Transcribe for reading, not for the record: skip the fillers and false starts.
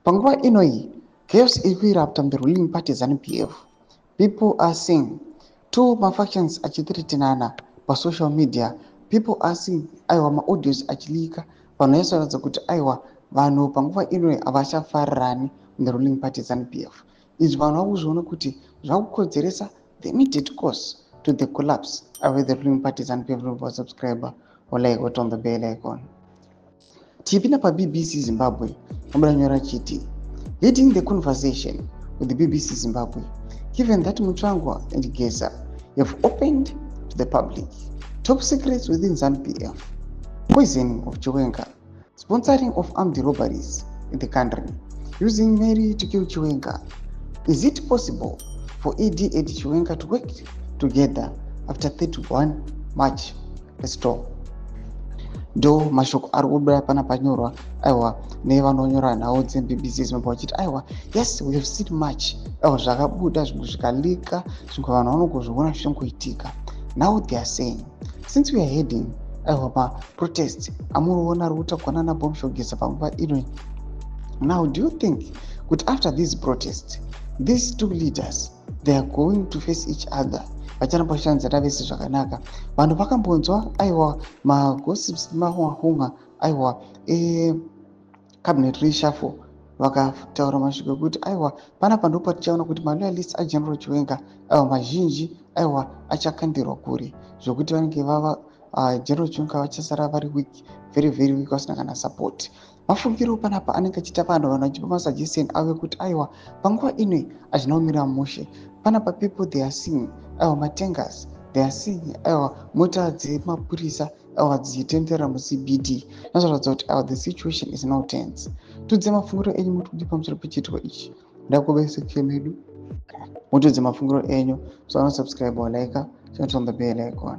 Panguva inoi, chaos irikuirapta the ruling party ZANU-PF. People are seeing two factions achitiritinana pa social media. People are seeing aiwa ma-audios achilika panoyasoratidza kuti aiwa vanhu panguva inoi havachafarirani the ruling party ZANU-PF. Izvi vanhu vakuzviona kuti zvakukodzeresa the immediate cause to the collapse of the ruling party ZANU-PF. Subscriber or like what on the bell icon. Tipina pa BBC Zimbabwe Muranyora Chiti leading the conversation with the BBC Zimbabwe, given that Mutsvangwa and Geza have opened to the public top secrets within ZANU-PF, poisoning of Chiwenga, sponsoring of armed robberies in the country, using Mary to kill Chiwenga. Is it possible for Eddie Chiwenga to work together after 31 March? Let's talk. Do mashoko ari kubuda pana panyorwa aiwa nevanonyora nhau dzeBBC Zimbabwe vachiti aiwa yes we have seen much aiwa zvakabuda zvinhu zvikalika zvinhu vanhu vanongozviona zvichingoitika. Now they are saying since we are heading aiwa ma-protest amuriona ari kutagonana bomushogesa panguva inoi. Now do you think that after this protest these two leaders they are going to face each other vacharamba vachishandidzana vese zvakanaka? Vanhu vakambonzwa aiwa magossips mahunga aiwa cabinet reshuffle vakataura masviko ekuti aiwa panapa ndipo patichaona kuti maloyalists ageneral Chiwenga aiwa mazhinji aiwa achakandirwa kure zvokuti vanenge vava general Chiwenga vachasara vari weak, very weak, vasina kana support. Mafungiro panapa anenge achiita vanhu vachipa masuggestion ave kuti aiwa panguva inoi hazvina kumira mushe. Panapa people they are seeing aiwa matangers, they are seeing aiwa mota dzemapurisa aiwa dzichitenderera muCBD. Zvinoratidza kuti aiwa the situation is now tense. Tudze mafungiro enyu muri kudi pamusoro pechiitiko ichi. Ndakuvesekei medu mutudze mafungiro enyu, so subscribe or like, turn on the bell icon.